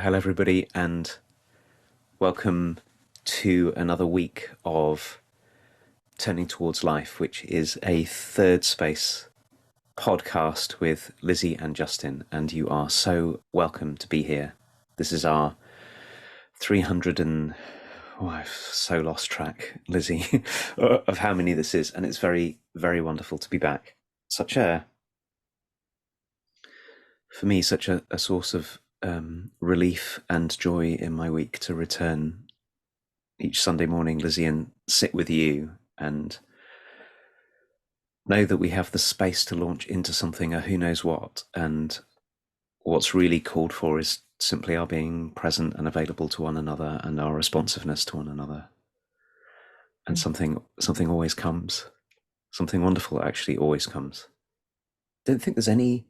Hello, everybody, and welcome to another week of Turning Towards Life, which is a Thirdspace podcast with Lizzie and Justin, and you are so welcome to be here. This is our 300 and... Oh, I've so lost track, Lizzie, of how many this is, and it's very, very wonderful to be back. For me, such a source of relief and joy in my week to return each Sunday morning, Lizzie, and sit with you and know that we have the space to launch into something, who knows what. And what's really called for is simply our being present and available to one another and our responsiveness to one another. And something always comes. Something wonderful actually always comes. I don't think there's any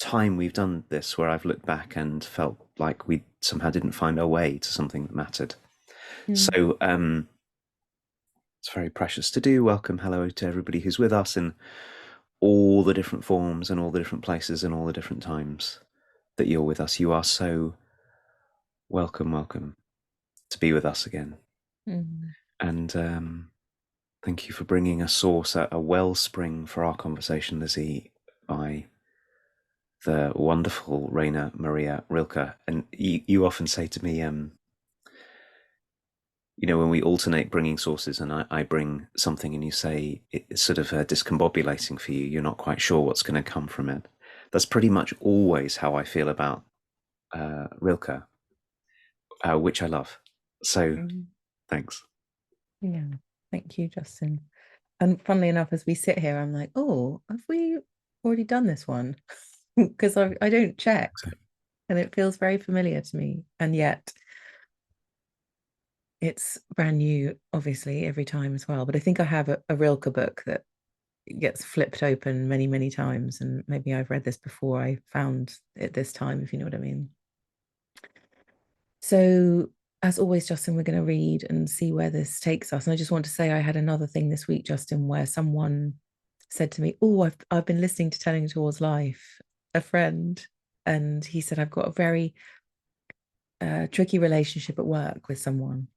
time we've done this where I've looked back and felt like we somehow didn't find our way to something that mattered. So it's very precious to do. Welcome, hello to everybody who's with us in all the different forms and all the different places and all the different times that you're with us. You are so welcome to be with us again. And thank you for bringing a source, a wellspring for our conversation, Lizzie, by the wonderful Rainer Maria Rilke. And you often say to me, when we alternate bringing sources and I bring something and you say it's sort of discombobulating for you, you're not quite sure what's going to come from it. That's pretty much always how I feel about Rilke, which I love. So thanks. Yeah, thank you, Justin. And funnily enough, as we sit here, I'm like, oh, have we already done this one? Because I don't check, and it feels very familiar to me, and yet it's brand new, obviously, every time as well. But I think I have a Rilke book that gets flipped open many, many times, and maybe I've read this before I found it this time, if you know what I mean. So, as always, Justin, we're going to read and see where this takes us. And I just want to say I had another thing this week, Justin, where someone said to me, oh, I've been listening to Turning Towards Life, a friend, and he said, I've got a very tricky relationship at work with someone.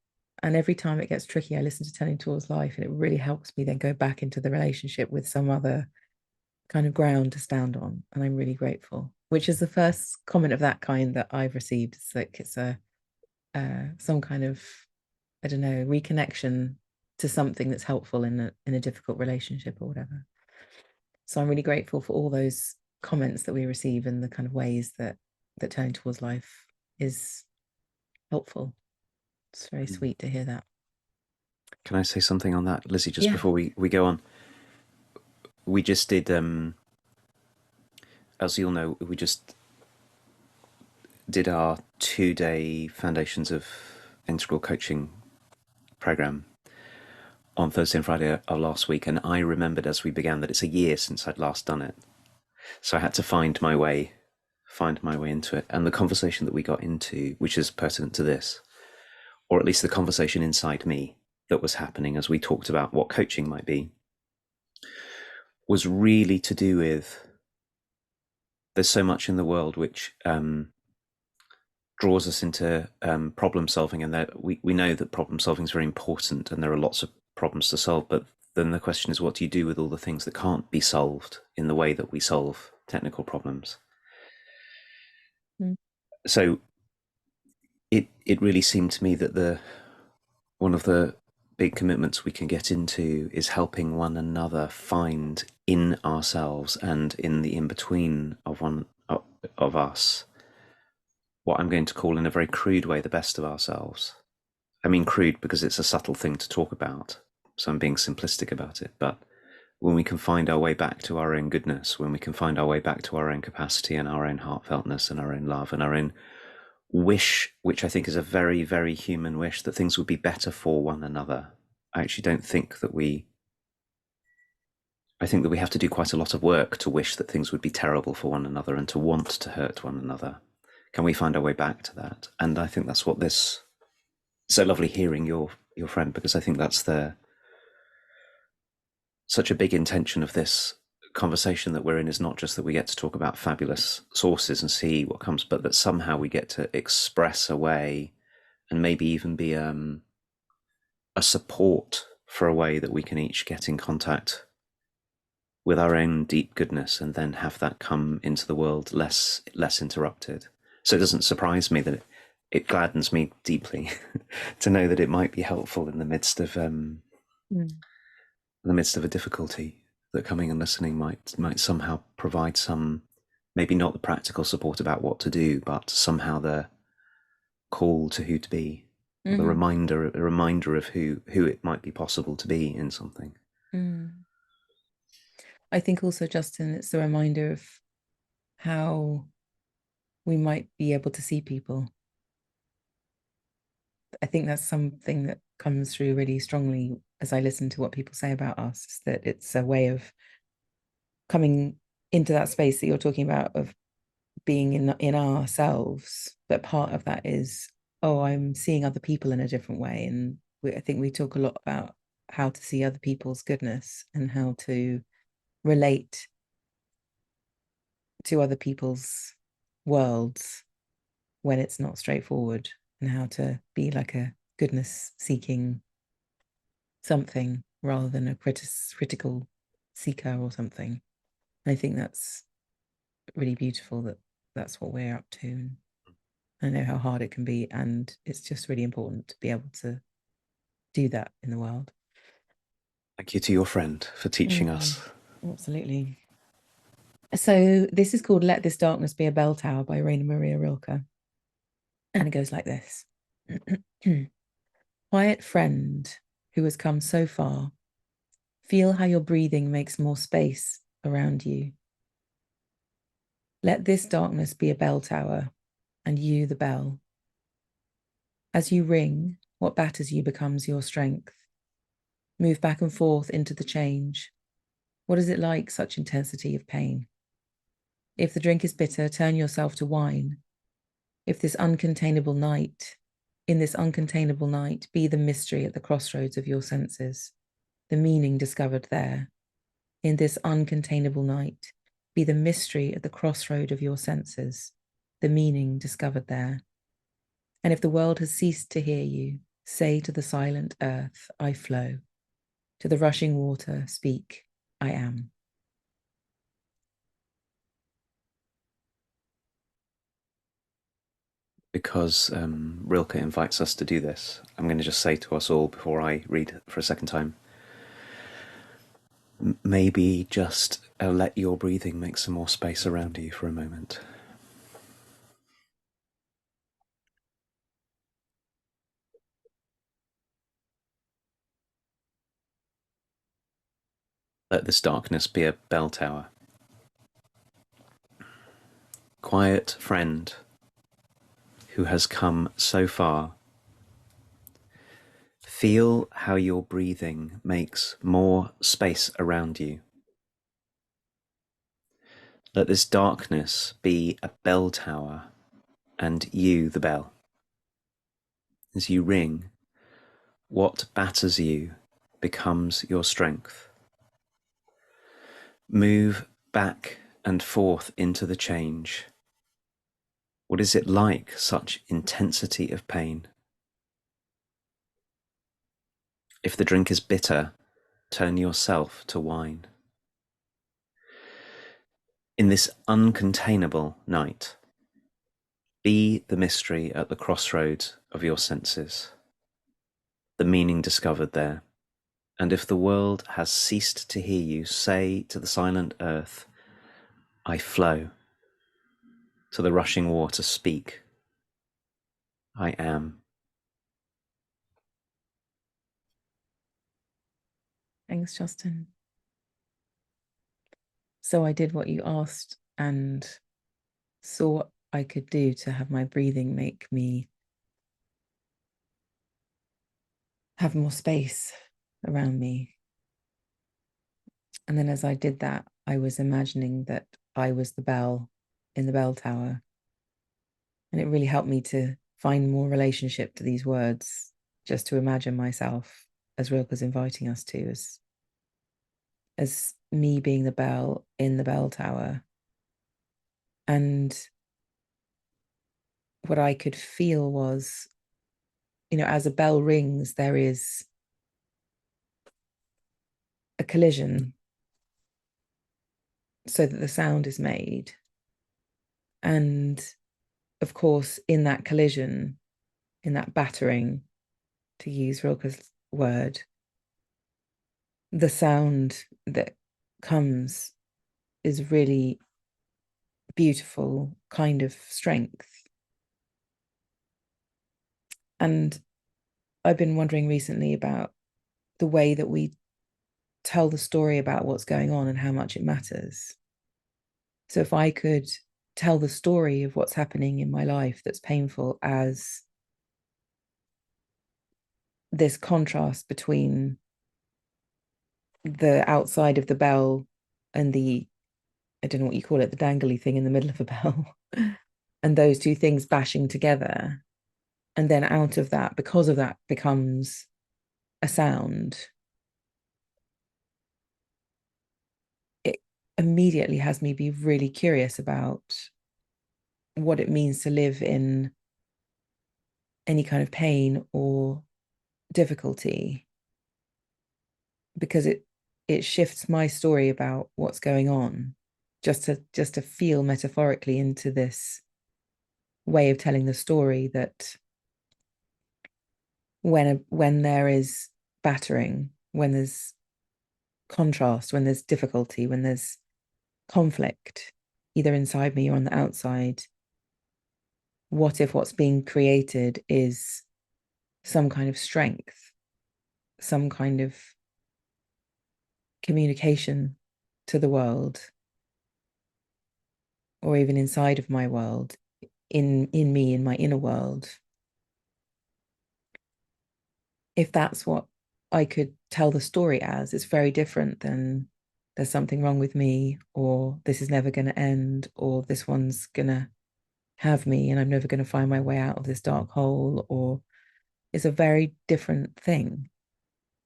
And every time it gets tricky, I listen to Turning Towards Life, and it really helps me then go back into the relationship with some other kind of ground to stand on. And I'm really grateful, which is the first comment of that kind that I've received. It's like it's some kind of, I don't know, reconnection to something that's helpful in a difficult relationship or whatever. So I'm really grateful for all those comments that we receive and the kind of ways that Turning Towards Life is helpful. It's very sweet to hear that. Can I say something on that, Lizzie, just before we go on? We just did, as you'll know, we just did our 2-day Foundations of Integral Coaching program on Thursday and Friday of last week, and I remembered as we began that it's a year since I'd last done it. So I had to find my way into it. And the conversation that we got into, which is pertinent to this, or at least the conversation inside me that was happening as we talked about what coaching might be, was really to do with, there's so much in the world which draws us into problem solving, and that we know that problem solving is very important and there are lots of problems to solve, but then the question is, what do you do with all the things that can't be solved in the way that we solve technical problems? So it really seemed to me that one of the big commitments we can get into is helping one another find in ourselves and in the in-between of us what I'm going to call, in a very crude way, the best of ourselves. I mean crude because it's a subtle thing to talk about, so I'm being simplistic about it. But when we can find our way back to our own goodness, when we can find our way back to our own capacity and our own heartfeltness and our own love and our own wish, which I think is a very, very human wish, that things would be better for one another. I actually don't think that I think that we have to do quite a lot of work to wish that things would be terrible for one another and to want to hurt one another. Can we find our way back to that? And I think that's what this, so lovely hearing your friend, because I think that's such a big intention of this conversation that we're in is not just that we get to talk about fabulous sources and see what comes, but that somehow we get to express a way and maybe even be a support for a way that we can each get in contact with our own deep goodness and then have that come into the world less interrupted. So it doesn't surprise me that it gladdens me deeply to know that it might be helpful in the midst of a difficulty, that coming and listening might somehow provide some, maybe not the practical support about what to do, but somehow the call to who to be, or the reminder of who it might be possible to be in something. I think also, Justin, it's the reminder of how we might be able to see people. I think that's something that comes through really strongly as I listen to what people say about us, that it's a way of coming into that space that you're talking about, of being in ourselves. But part of that is, oh, I'm seeing other people in a different way. And I think we talk a lot about how to see other people's goodness and how to relate to other people's worlds when it's not straightforward, and how to be like a goodness seeking something rather than a critical seeker or something. And I think that's really beautiful, that that's what we're up to. And I know how hard it can be, and it's just really important to be able to do that in the world. Thank you to your friend for teaching us. Absolutely. So this is called Let This Darkness Be a Bell Tower by Rainer Maria Rilke. And it goes like this. Quiet friend who has come so far, feel how your breathing makes more space around you. Let this darkness be a bell tower, and you the bell. As you ring, what batters you becomes your strength. Move back and forth into the change. What is it like, such intensity of pain? If the drink is bitter, turn yourself to wine. If this uncontainable night, in this uncontainable night, be the mystery at the crossroads of your senses, the meaning discovered there. In this uncontainable night, be the mystery at the crossroad of your senses, the meaning discovered there. And if the world has ceased to hear you, say to the silent earth, I flow. To the rushing water, speak, I am. Because Rilke invites us to do this, I'm going to just say to us all before I read for a second time, maybe just let your breathing make some more space around you for a moment. Let this darkness be a bell tower. Quiet friend who has come so far, feel how your breathing makes more space around you. Let this darkness be a bell tower, and you the bell. As you ring, what batters you becomes your strength. Move back and forth into the change. What is it like, such intensity of pain? If the drink is bitter, turn yourself to wine. In this uncontainable night, be the mystery at the crossroads of your senses, the meaning discovered there. And if the world has ceased to hear you, say to the silent earth, I flow. To the rushing water, speak, I am. Thanks, Justin. So I did what you asked and saw what I could do to have my breathing make me have more space around me. And then as I did that, I was imagining that I was the bell in the bell tower. And it really helped me to find more relationship to these words, just to imagine myself, as Rilke was inviting us to, as as me being the bell in the bell tower. And what I could feel was, as a bell rings, there is a collision so that the sound is made. And of course, in that collision, in that battering, to use Rilke's word, the sound that comes is really beautiful kind of strength. And I've been wondering recently about the way that we tell the story about what's going on and how much it matters. So if I could tell the story of what's happening in my life that's painful as this contrast between the outside of the bell and I don't know what you call it, the dangly thing in the middle of a bell, and those two things bashing together. And then out of that, because of that, becomes a sound. It immediately has me be really curious about what it means to live in any kind of pain or difficulty, because it shifts my story about what's going on, just to feel metaphorically into this way of telling the story that when there is battering, when there's contrast, when there's difficulty, when there's conflict, either inside me or on the outside, what if what's being created is some kind of strength, some kind of communication to the world, or even inside of my world, in me, in my inner world. If that's what I could tell the story as, it's very different than there's something wrong with me, or this is never going to end, or this one's going to have me and I'm never going to find my way out of this dark hole, or it's a very different thing.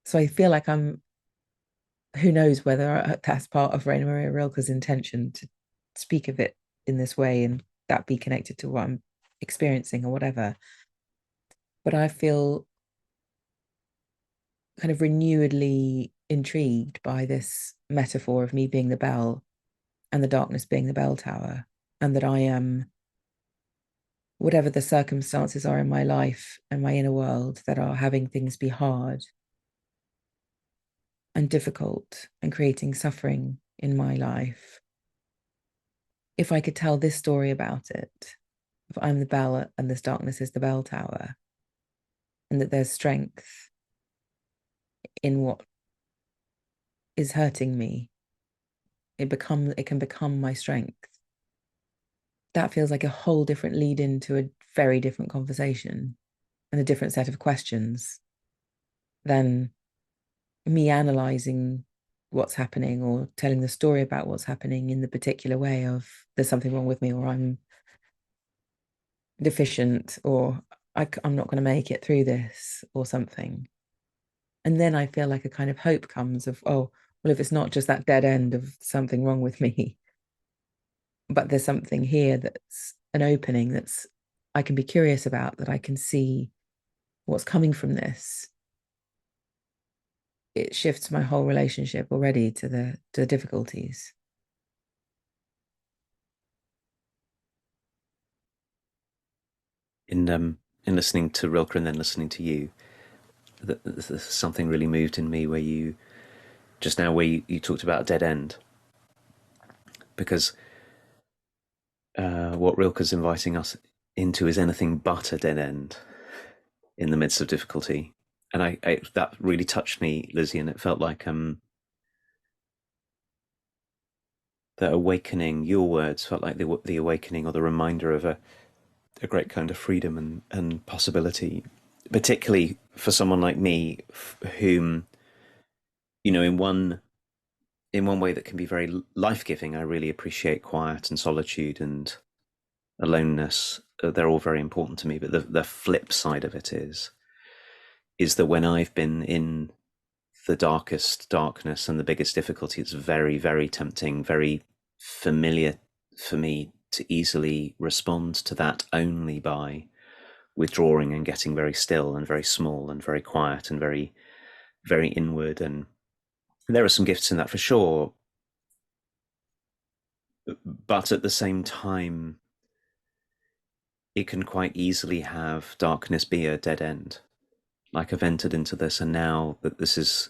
So I feel like who knows whether that's part of Rainer Maria Rilke's intention to speak of it in this way and that be connected to what I'm experiencing or whatever. But I feel kind of renewedly intrigued by this metaphor of me being the bell and the darkness being the bell tower, and that I am, whatever the circumstances are in my life and my inner world that are having things be hard and difficult and creating suffering in my life. If I could tell this story about it, if I'm the bell and this darkness is the bell tower, and that there's strength in what is hurting me, it can become my strength. That feels like a whole different lead into a very different conversation and a different set of questions than me analyzing what's happening or telling the story about what's happening in the particular way of there's something wrong with me, or I'm deficient, or I'm not going to make it through this or something. And then I feel like a kind of hope comes of, oh, well, if it's not just that dead end of something wrong with me, but there's something here that's an opening that's I can be curious about, that I can see what's coming from this. It shifts my whole relationship already to the difficulties. In listening to Rilke and then listening to you, something really moved in me where you just now where you talked about a dead end, because what Rilke's inviting us into is anything but a dead end in the midst of difficulty. And that really touched me, Lizzie, and it felt like the awakening, your words felt like the awakening or the reminder of a great kind of freedom and possibility, particularly for someone like me, whom, in one way that can be very life-giving. I really appreciate quiet and solitude and aloneness. They're all very important to me, but the flip side of it is that when I've been in the darkest darkness and the biggest difficulty, it's very, very tempting, very familiar for me to easily respond to that only by withdrawing and getting very still and very small and very quiet and very, very inward. And there are some gifts in that for sure. But at the same time, it can quite easily have darkness be a dead end. Like I've entered into this, and now that this is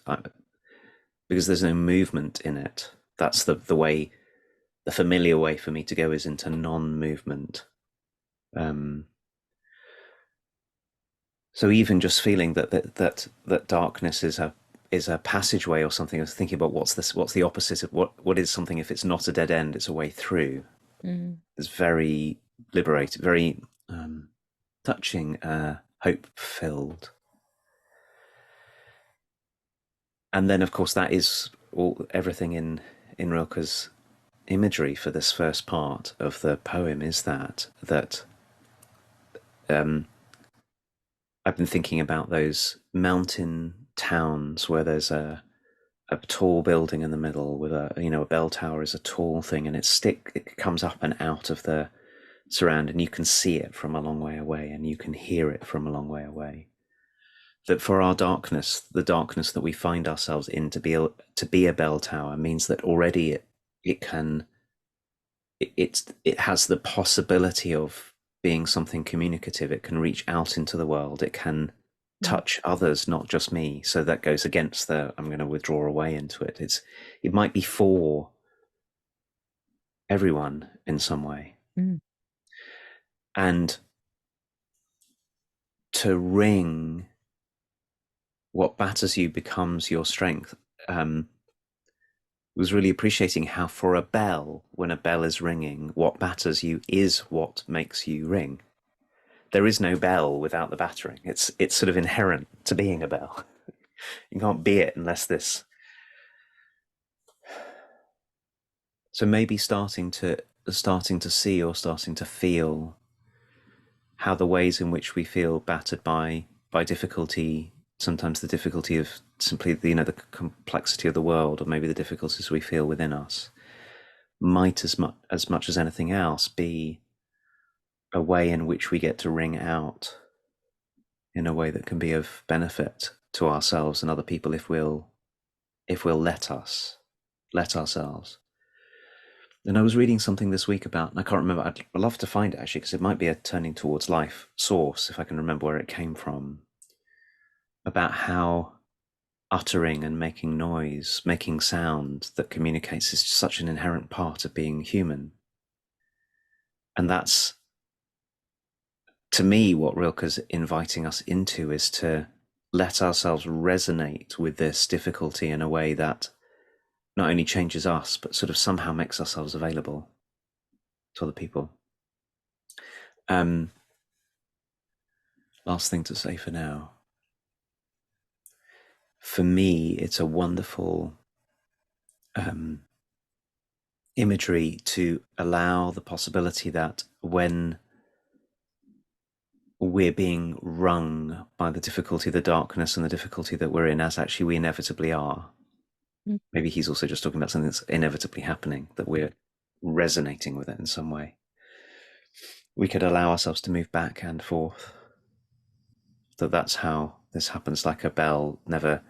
because there's no movement in it. That's the way, the familiar way for me to go is into non-movement. So even just feeling that darkness is a passageway or something. I was thinking about what's the opposite of what is something if it's not a dead end, it's a way through. It's very liberated, very touching, hope filled. And then, of course, that is everything in Rilke's imagery for this first part of the poem is that I've been thinking about those mountain towns where there's a tall building in the middle with a bell tower is a tall thing, and it comes up and out of the surround, and you can see it from a long way away, and you can hear it from a long way away. That for our darkness, the darkness that we find ourselves in, to be a bell tower means that already it has the possibility of being something communicative. It can reach out into the world. It can touch others, not just me. So that goes against I'm going to withdraw away into it. It might be for everyone in some way. And to ring what batters you becomes your strength. Was really appreciating how for a bell, when a bell is ringing, what batters you is what makes you ring. There is no bell without the battering. It's sort of inherent to being a bell. You can't be it unless this. So maybe starting to see or starting to feel how the ways in which we feel battered by difficulty, sometimes the difficulty of simply the complexity of the world, or maybe the difficulties we feel within us, might as much as anything else be a way in which we get to ring out in a way that can be of benefit to ourselves and other people if we'll let ourselves. And I was reading something this week about, and I can't remember, I'd love to find it actually, because it might be a Turning Towards Life source, if I can remember where it came from, about how uttering and making noise, making sound that communicates is such an inherent part of being human. And that's, to me, what Rilke's inviting us into, is to let ourselves resonate with this difficulty in a way that not only changes us, but sort of somehow makes ourselves available to other people. Last thing to say for now. For me, it's a wonderful imagery to allow the possibility that when we're being wrung by the difficulty, the darkness and the difficulty that we're in, as actually we inevitably are. Maybe he's also just talking about something that's inevitably happening, that we're resonating with it in some way. We could allow ourselves to move back and forth. That's how this happens, like a bell never.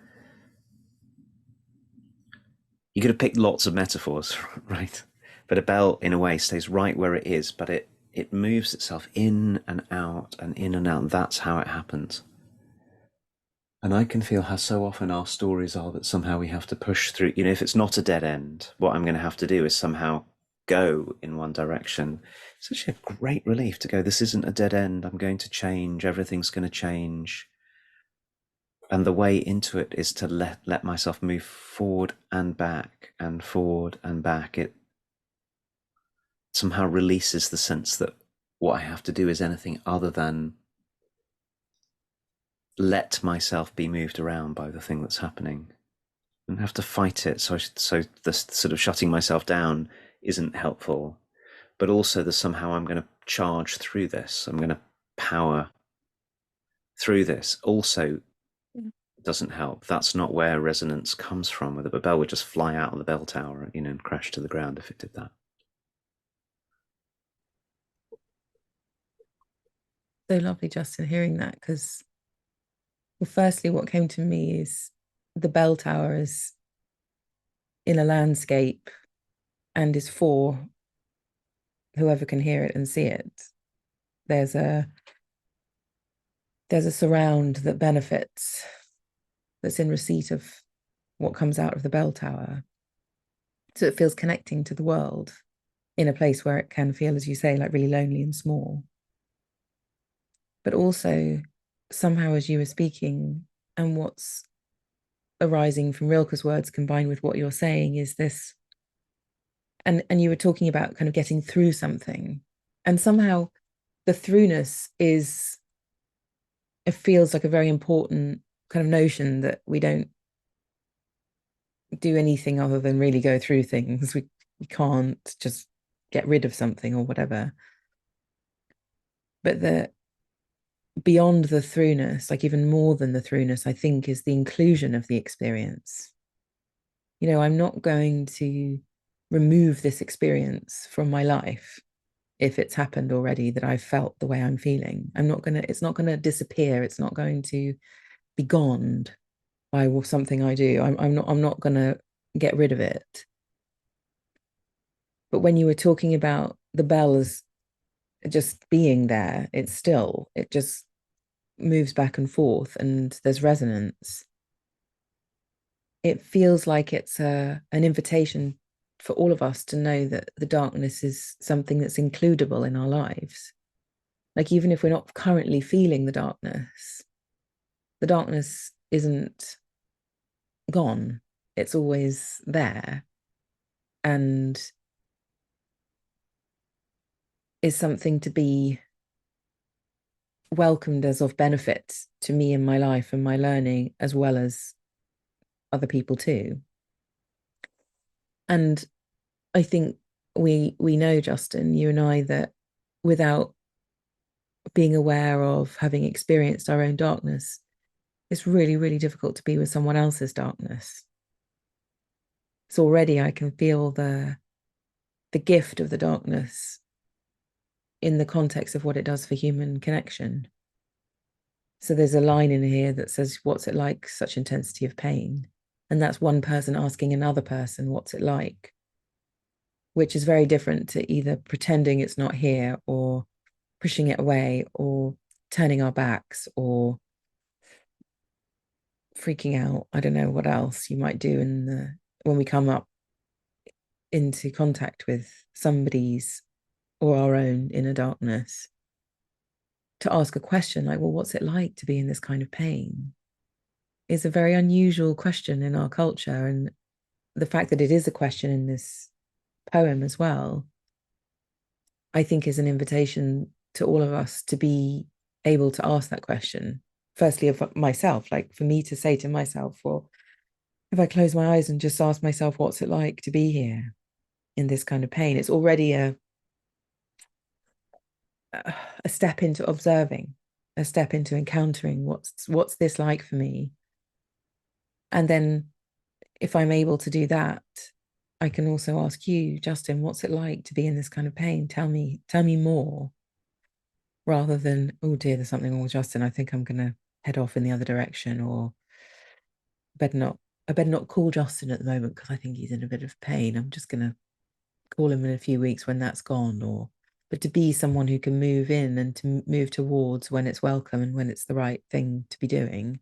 You could have picked lots of metaphors, right? But a bell, in a way, stays right where it is, but it moves itself in and out and in and out. And that's how it happens. And I can feel how so often our stories are that somehow we have to push through. If it's not a dead end, what I'm going to have to do is somehow go in one direction. It's actually a great relief to go, this isn't a dead end. I'm going to change. Everything's going to change. And the way into it is to let myself move forward and back and forward and back. It somehow releases the sense that what I have to do is anything other than let myself be moved around by the thing that's happening, and have to fight it. So the sort of shutting myself down isn't helpful, but also the somehow I'm going to charge through this. I'm going to power through this. Also, doesn't help. That's not where resonance comes from. A bell would just fly out of the bell tower, and crash to the ground if it did that. So lovely, Justin, hearing that, because, well, firstly, what came to me is the bell tower is in a landscape and is for whoever can hear it and see it. There's a surround that benefits, that's in receipt of what comes out of the bell tower. So it feels connecting to the world in a place where it can feel, as you say, like really lonely and small. But also, somehow, as you were speaking, and what's arising from Rilke's words combined with what you're saying is this, and you were talking about kind of getting through something, and somehow the throughness is, it feels like a very important kind of notion that we don't do anything other than really go through things. We can't just get rid of something or whatever. But the beyond the throughness, like even more than the throughness, I think is the inclusion of the experience. I'm not going to remove this experience from my life if it's happened already, that I've felt the way I'm feeling. It's not gonna disappear. It's not going to be gone by something I do. I'm not gonna get rid of it. But when you were talking about the bell as just being there, it just moves back and forth and there's resonance. It feels like it's an invitation for all of us to know that the darkness is something that's includable in our lives. Like, even if we're not currently feeling the darkness isn't gone. It's always there and is something to be welcomed as of benefit to me in my life and my learning, as well as other people too. And I think we know, Justin, you and I, that without being aware of having experienced our own darkness, it's really, really difficult to be with someone else's darkness. So already I can feel the gift of the darkness in the context of what it does for human connection. So there's a line in here that says, "What's it like, such intensity of pain?" And that's one person asking another person, "What's it like?" Which is very different to either pretending it's not here or pushing it away or turning our backs or freaking out. I don't know what else you might do when we come up into contact with somebody's or our own inner darkness, to ask a question like, well, what's it like to be in this kind of pain? Is a very unusual question in our culture. And the fact that it is a question in this poem as well, I think is an invitation to all of us to be able to ask that question. Firstly, of myself, like for me to say to myself, well, if I close my eyes and just ask myself, what's it like to be here in this kind of pain? It's already a step into observing, a step into encountering what's this like for me. And then if I'm able to do that, I can also ask you, Justin, what's it like to be in this kind of pain? Tell me more, rather than, oh dear, there's something wrong with Justin. I think I'm gonna head off in the other direction, or better not I better not call Justin at the moment because I think he's in a bit of pain. I'm just gonna call him in a few weeks when that's gone, or but to be someone who can move in and to move towards when it's welcome and when it's the right thing to be doing,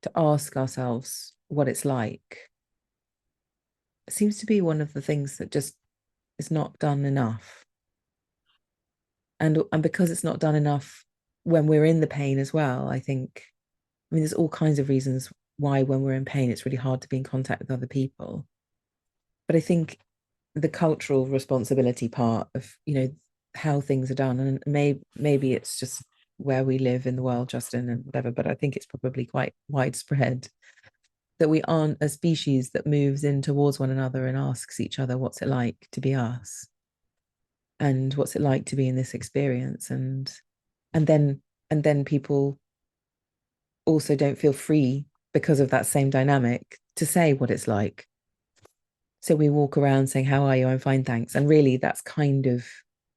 to ask ourselves what it's like, seems to be one of the things that just is not done enough. And because it's not done enough when we're in the pain as well, I mean, there's all kinds of reasons why when we're in pain, it's really hard to be in contact with other people. But I think the cultural responsibility part of, how things are done, and maybe it's just where we live in the world, Justin, and whatever, but I think it's probably quite widespread that we aren't a species that moves in towards one another and asks each other what's it like to be us, and what's it like to be in this experience, and then people also don't feel free because of that same dynamic to say what it's like. So we walk around saying, "How are you? I'm fine, thanks." And really, that's kind of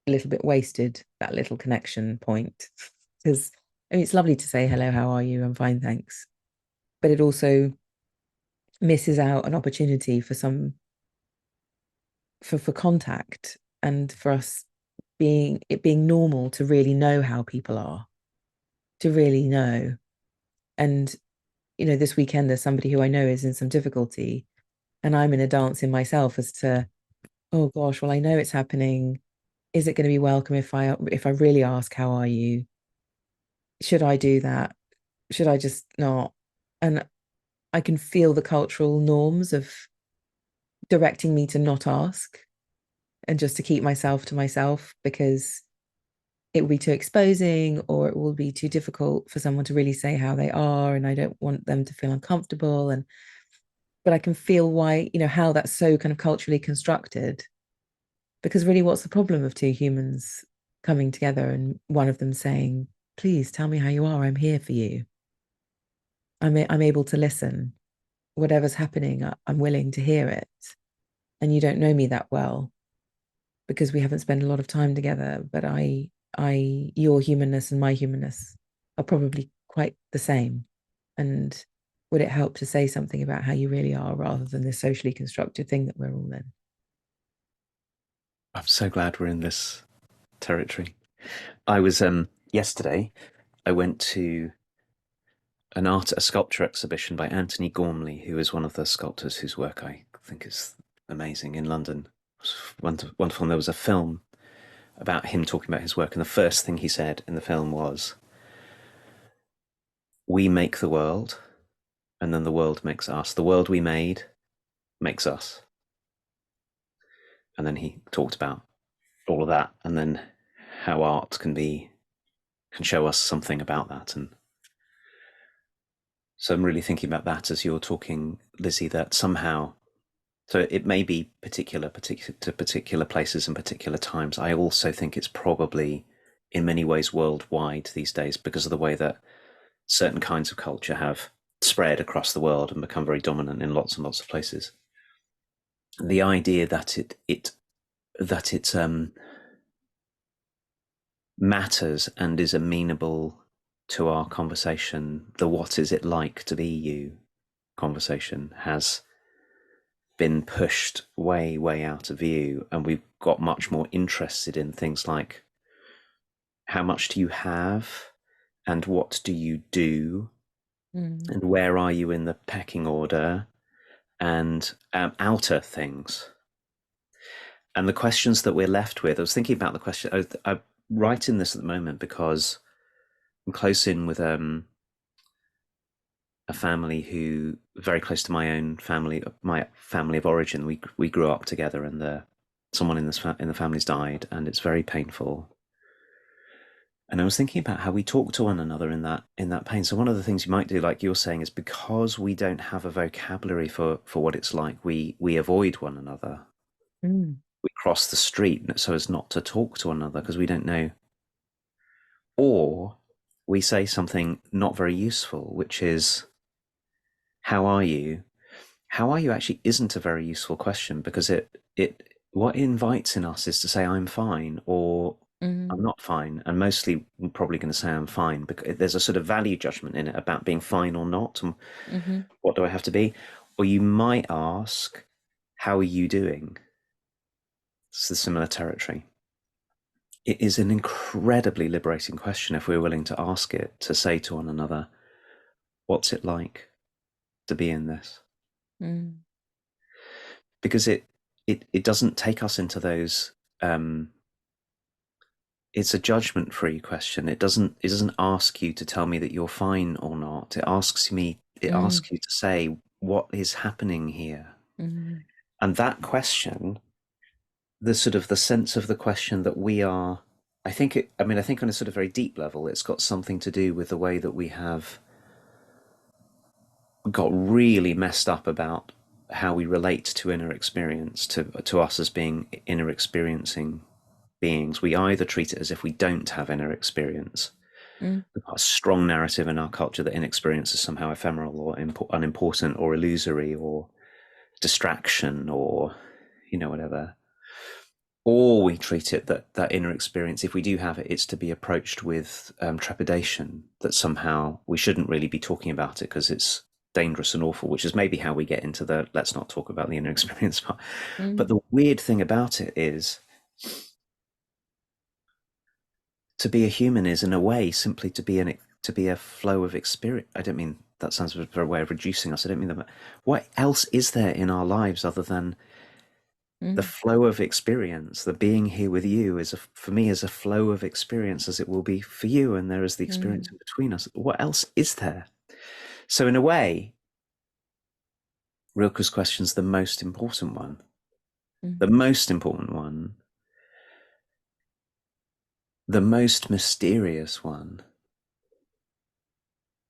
a little bit wasted, that little connection point. Because I mean, it's lovely to say, "Hello, how are you? I'm fine, thanks." But it also misses out an opportunity for for contact and for us being normal to really know how people are, to really know. And this weekend there's somebody who I know is in some difficulty, and I'm in a dance in myself as to, oh gosh, well, I know it's happening. Is it going to be welcome if I really ask, how are you? Should I do that? Should I just not? And I can feel the cultural norms of directing me to not ask and just to keep myself to myself, because it will be too exposing, or it will be too difficult for someone to really say how they are, and I don't want them to feel uncomfortable. And but I can feel why, how that's so kind of culturally constructed. Because really, what's the problem of two humans coming together and one of them saying, "Please tell me how you are. I'm here for you. I'm able to listen. Whatever's happening, I'm willing to hear it. And you don't know me that well because we haven't spent a lot of time together, but your humanness and my humanness are probably quite the same. And would it help to say something about how you really are rather than this socially constructed thing that we're all in?" I'm so glad we're in this territory. I was yesterday. I went to a sculpture exhibition by Anthony Gormley, who is one of the sculptors whose work I think is amazing in London. It was wonderful. And there was a film about him talking about his work, and the first thing he said in the film was, "We make the world, and then the world makes us. The world we made makes us." And then he talked about all of that, and then how art can show us something about that. And so I'm really thinking about that as you're talking, Lizzie, that somehow, so it may be particular to particular places and particular times. I also think it's probably in many ways worldwide these days because of the way that certain kinds of culture have spread across the world and become very dominant in lots and lots of places. The idea that it matters and is amenable to our conversation, the "what is it like to be you" conversation, has been pushed way, way out of view. And we've got much more interested in things like, how much do you have? And what do you do? Mm. And where are you in the pecking order? And outer things. And the questions that we're left with, I was thinking about the question, I'm writing this at the moment because I'm close in with a family who, very close to my own family, my family of origin. We grew up together, and someone in the family's died, and it's very painful. And I was thinking about how we talk to one another in that pain. So one of the things you might do, like you're saying, is because we don't have a vocabulary for what it's like, we avoid one another. Mm. We cross the street so as not to talk to one another because we don't know. Or we say something not very useful, which is, "How are you?" How are you actually isn't a very useful question, because it what it invites in us is to say, "I'm fine," or "I'm Mm. not fine." And mostly we're probably going to say, "I'm fine," because there's a sort of value judgment in it about being fine or not, and Mm-hmm. what do I have to be. Or you might ask, "How are you doing?" It's the similar territory. It is an incredibly liberating question if we're willing to ask it, to say to one another, "What's it like to be in this?" Mm. Because it doesn't take us into those. It's a judgment-free question. It doesn't ask you to tell me that you're fine or not. It asks Mm. you to say, what is happening here? Mm. And that question, the sort of the sense of the question that we are, I think on a sort of very deep level, it's got something to do with the way that we have got really messed up about how we relate to inner experience, to us as being inner experiencing beings. We either treat it as if we don't have inner experience, Mm. We've got a strong narrative in our culture that inexperience is somehow ephemeral or unimportant or illusory or distraction or, whatever. Or we treat it that inner experience, if we do have it, it's to be approached with trepidation, that somehow we shouldn't really be talking about it because it's dangerous and awful, which is maybe how we get into the let's not talk about the inner experience part. But Mm. the weird thing about it is, to be a human is in a way simply to be a flow of experience. I don't mean that sounds a way of reducing us. I don't mean that. What else is there in our lives other than the Mm. flow of experience? The being here with you for me, is a flow of experience, as it will be for you, and there is the experience Mm. in between us. What else is there? So in a way, Rilke's question's the most important one. Mm. The most important one, the most mysterious one.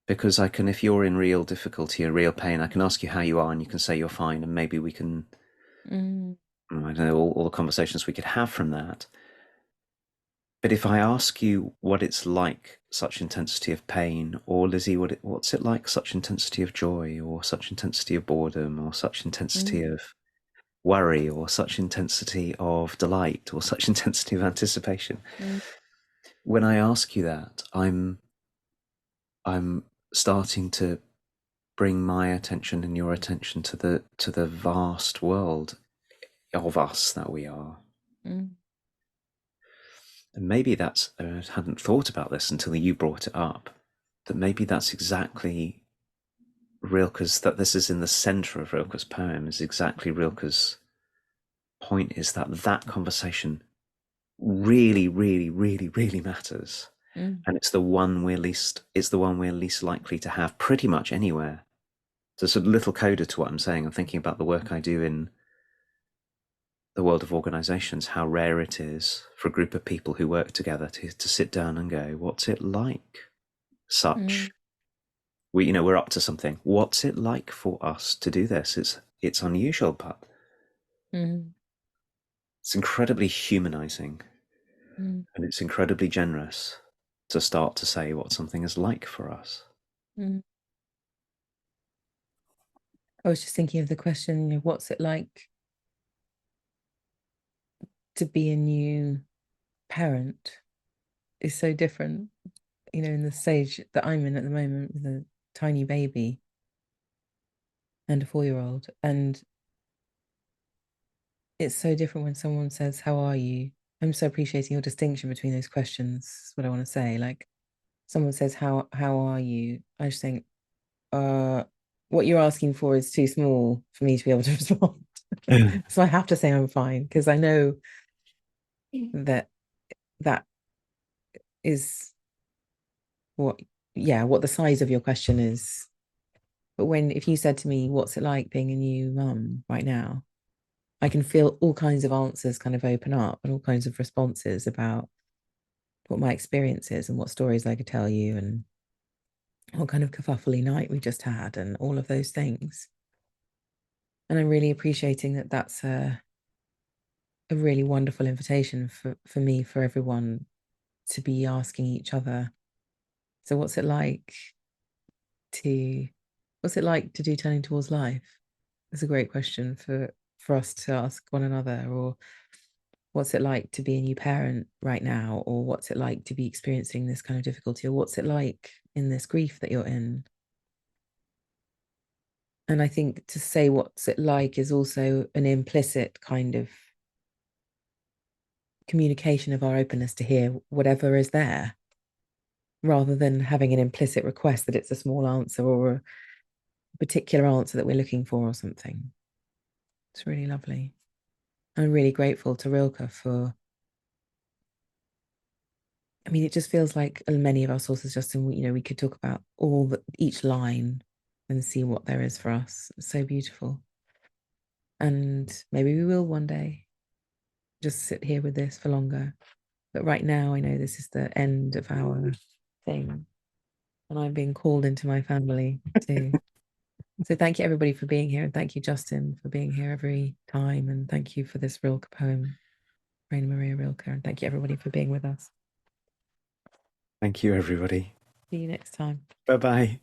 Because I can, if you're in real difficulty or real pain, I can ask you how you are and you can say you're fine, and maybe we can, Mm. I don't know, all the conversations we could have from that. But if I ask you what it's like, such intensity of pain, or Lizzie, what's it like, such intensity of joy, or such intensity of boredom, or such intensity Mm. of worry, or such intensity of delight, or such intensity of anticipation, Mm. when I ask you that, I'm starting to bring my attention and your attention to the vast world of us that we are. Mm. And maybe that's, I hadn't thought about this until you brought it up, that maybe that's exactly Rilke's, that this is in the center of Rilke's poem, is exactly Rilke's point, is that conversation really, really, really, really matters. Mm. And it's the one we're least likely to have pretty much anywhere. There's a little coda to what I'm saying. I'm thinking about the work I do in the world of organizations, how rare it is for a group of people who work together to sit down and go, what's it like? Mm. Such, we're up to something. What's it like for us to do this? It's unusual, but Mm. it's incredibly humanizing, Mm. and it's incredibly generous to start to say what something is like for us. Mm. I was just thinking of the question, what's it like to be a new parent is so different, in the stage that I'm in at the moment with a tiny baby and a 4-year-old. And it's so different when someone says, how are you? I'm so appreciating your distinction between those questions, is what I want to say. Like someone says, how are you? I just think, uh, what you're asking for is too small for me to be able to respond. So I have to say I'm fine because I know that that is what, yeah, what the size of your question is. But if you said to me, what's it like being a new mum right now? I can feel all kinds of answers kind of open up and all kinds of responses about what my experience is and what stories I could tell you and what kind of kerfuffle night we just had and all of those things. And I'm really appreciating that that's a really wonderful invitation for me, for everyone to be asking each other. So to what's it like to do turning towards life? It's a great question for us to ask one another. Or what's it like to be a new parent right now? Or what's it like to be experiencing this kind of difficulty? Or what's it like in this grief that you're in? And I think to say what's it like is also an implicit kind of communication of our openness to hear whatever is there, rather than having an implicit request that it's a small answer or a particular answer that we're looking for or something. It's really lovely. I'm really grateful to Rilke for, I mean, it just feels like many of our sources, Justin, we could talk about each line and see what there is for us. It's so beautiful. And maybe we will one day just sit here with this for longer. But right now, I know this is the end of our thing. And I'm being called into my family too. So thank you everybody for being here. And thank you, Justin, for being here every time. And thank you for this Rilke poem, Rainer Maria Rilke. And thank you everybody for being with us. Thank you, everybody. See you next time. Bye bye.